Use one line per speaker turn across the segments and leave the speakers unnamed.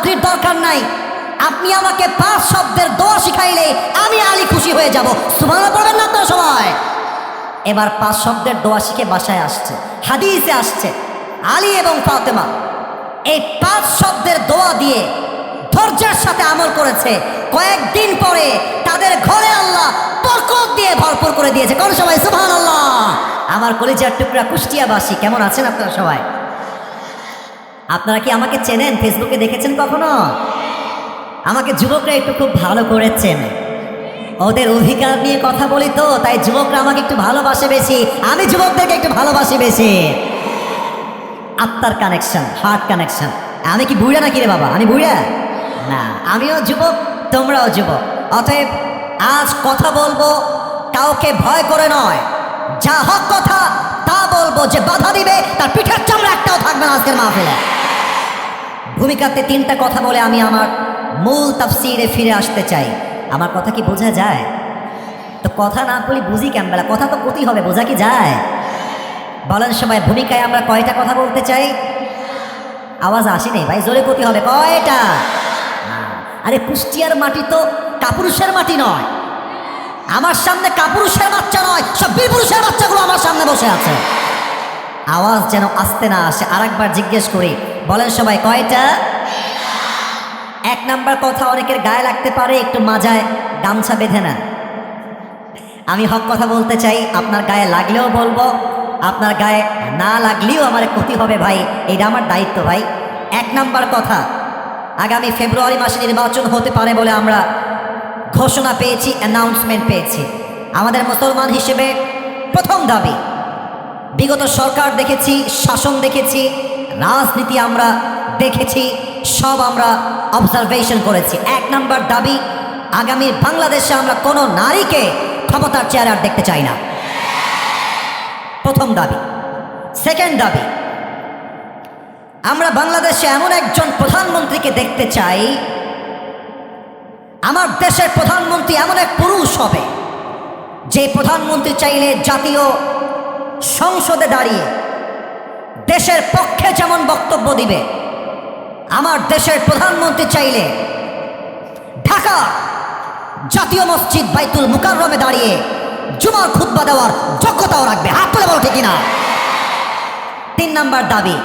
বুদ্ধির দরকার নাই, আপনি আমাকে 5 শব্দের দোয়া শিখাইলে আমি আলী খুশি হয়ে যাব। সুবহানাল্লাহ পড়বেন না তো সবাই? এবার 5 শব্দের দোয়া শিখে বাসায় আসছে, হাদিসে আসছে আলী এবং ফাতেমা এই 5 শব্দের দোয়া দিয়ে ধৈর্যের সাথে আমল করেছে। কয়েকদিন পরে তাদের ঘরে আল্লাহ বরকত দিয়ে ভরপুর করে দিয়েছে। কোন সবাই সুবহানাল্লাহ? আমার কলিজার টুকরা কুষ্টিয়াবাসী, কেমন আছেন আপনারা সবাই? আপনারা কি আমাকে চেনেন? ফেসবুকে দেখেছেন কখনো? আমাকে যুবকরা একটু খুব ভালো করে চেনে, ওদের অধিকার নিয়ে কথা বলি তো, তাই যুবকরা আমাকে একটু ভালোবাসে বেশি, আমি যুবকদেরকে একটু ভালোবাসি বেশি। আত্মার কানেকশন, হার্ট কানেকশন। আমি কি বুড়া নাকি রে বাবা? আমি বুড়া না, আমিও যুবক, তোমরাও যুবক। অতএব আজ কথা বলবো কাউকে ভয় করে নয়, যা হক কথা তা বলবো। যে বাধা দিবে তার পিঠের চামড়া একটাও থাকবে না আজকের মাহফিলে। ভূমিকাতে 3টা কথা বলে আমি আমার মূল তাফসীরে ফিরে আসতে চাই। আমার কথা কি বোঝা যায়? তো কথা না বলি বুঝি কেমন বেলা? কথা তো কতি হবে, বোঝা কি যায়? বলেন সবাই, ভূমিকায় আমরা কয়টা কথা বলতে চাই? আওয়াজ আসেনি ভাই, জোরে কতি হবে, কয়টা? আরে কুষ্টিয়ার মাটি তো কাপুরুষের মাটি নয়, আমার সামনে কাপুরুষের বাচ্চা নয়, সব বীরপুরুষের বাচ্চাগুলো আমার সামনে বসে আছে। আওয়াজ যেন আসতে না আসে, আরেকবার জিজ্ঞেস করি, বলেন সবাই কয়টা? 1 নাম্বার কথা, অনেকের গায়ে লাগতে পারে, একটু মাজায় গামছা বেঁধে নেন। আমি হক কথা বলতে চাই, আপনার গায়ে লাগলেও বলবো, আপনার গায়ে না লাগলেও আমার ক্ষতি হবে ভাই, এটা আমার দায়িত্ব ভাই। 1 নাম্বার কথা, আগামী ফেব্রুয়ারি মাসে নির্বাচন হতে পারে বলে আমরা ঘোষণা পেয়েছি, অ্যানাউন্সমেন্ট পেয়েছি। আমাদের মুসলমান হিসেবে প্রথম দাবি, বিগত সরকার দেখেছি, শাসন দেখেছি, রাজনীতি আমরা দেখেছি, সব আমরা অবজারভেশন করেছি। 1 নাম্বার দাবি, আগামী বাংলাদেশে আমরা কোনো নারীকে ক্ষমতার চেয়ারে আর দেখতে চাই না, প্রথম দাবি। সেকেন্ড দাবি, আমরা বাংলাদেশে এমন একজন প্রধানমন্ত্রীকে দেখতে চাই, আমার দেশের প্রধানমন্ত্রী এমন এক পুরুষ হবে যে প্রধানমন্ত্রী চাইলে জাতীয় সংসদে দাঁড়িয়ে দেশের পক্ষে যেমন বক্তব্য দিবে, আমার দেশের প্রধানমন্ত্রী চাইলে ঢাকা জাতীয় মসজিদ বাইতুল মুকাররমে দাঁড়িয়ে জুমার খুতবা দেওয়ার যোগ্যতাও রাখবে। হাত তুলে বলো ঠিক কিনা? 3 নাম্বার দাবি,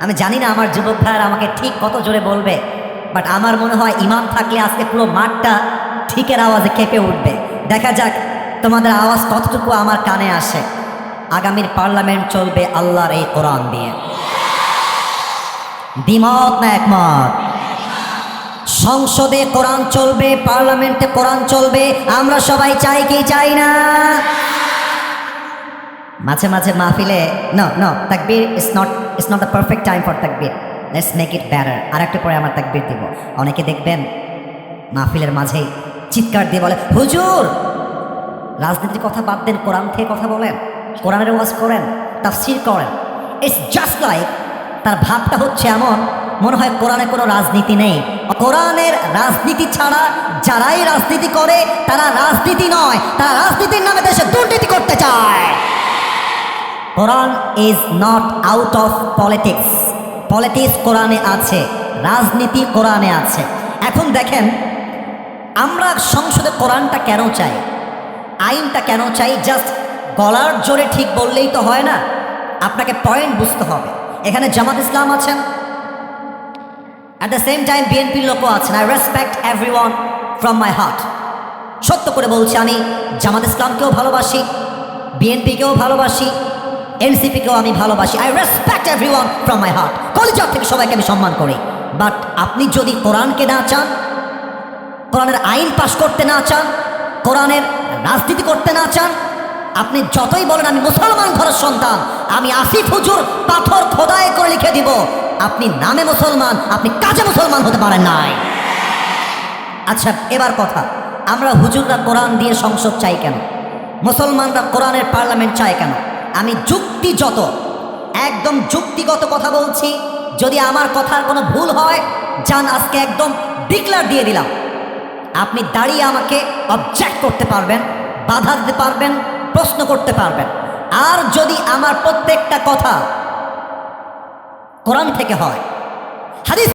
আমি জানি না আমার যুবক ভাইয়েরা আমাকে ঠিক কত জোরে বলবে, বাট আমার মনে হয় ইমান থাকলে আজকে পুরো মাঠটা ঠিকের আওয়াজে কেঁপে উঠবে। দেখা যাক তোমাদের আওয়াজ কতটুকু আমার কানে আসে। আগামীর পার্লামেন্ট চলবে আল্লাহর এই কোরআন দিয়ে। দ্বিমত না একমত? সংসদে কোরআন চলবে, পার্লামেন্টে কোরআন চলবে, আমরা সবাই চাই কি চাই না? মাঝে মাঝে মাহফিলে নো নো তাকবীর is not the perfect time for তাকবীর, লেটস মেক ইট বেটার। আর একটু পরে আমার তাকবীর দিব। অনেকে দেখবেন মাহফিলের মাঝেই চিৎকার দিয়ে বলে, হুজুর রাজনীতির কথা বাদ দেন, কোরআন থেকে কথা বলেন, কোরআনের ওয়াজ করেন, তাফসীর করেন। ইটস জাস্ট লাইক, তার ভাবটা হচ্ছে এমন, মনে হয় কোরআনে কোনো রাজনীতি নেই। কোরআনের রাজনীতি ছাড়া যারাই রাজনীতি করে তারা রাজনীতি নয়, তারা রাজনীতির নামে দেশে দুর্নীতি করতে চায়। Quran is not out of politics, politics কোরআনে আছে, রাজনীতি কোরআনে আছে। এখন দেখেন আমরা সংসদে কোরআনটা কেন চাই, আইনটা কেন চাই? জাস্ট গলার জোরে ঠিক বললেই তো হয় না, আপনাকে পয়েন্ট বুঝতে হবে। এখানে জামাত ইসলাম আছেন, অ্যাট দ্য সেম টাইম বিএনপির লোকও আছেন। I respect everyone from my heart. সত্য করে বলছি, আমি জামাত ইসলামকেও ভালোবাসি, বিএনপিকেও ভালোবাসি, এনসিপিকেও আমি ভালোবাসি। I respect everyone from my heart. কলিজার থেকে সবাইকে আমি সম্মান করি। বাট আপনি যদি কোরআনকে না চান, কোরআনের আইন পাশ করতে না চান, কোরআনের রাজনীতি করতে না চান, আপনি যতই বলেন আমি মুসলমান ঘরের সন্তান, আমি আসিফ হুজুর পাথর খোদাই করে লিখে দিব, আপনি নামে মুসলমান, আপনি কাজে মুসলমান হতে পারেন নাই। আচ্ছা এবার কথা, আমরা হুজুররা কোরআন দিয়ে সংসদ চাই কেন? মুসলমানরা কোরআনের পার্লামেন্ট চায় কেন? আমি যুক্তিযত, একদম যুক্তিগত কথা বলছি। যদি আমার কথার কোনো ভুল হয়, জান আজকে একদম ডিক্লার দিয়ে দিলাম, আপনি দাঁড়িয়ে আমাকে অবজেক্ট করতে পারবেন, বাধা দিতে পারবেন, প্রশ্ন করতে পারবেন। আর যদি আমার প্রত্যেকটা কথা কোরআন থেকে হয়, হাদিস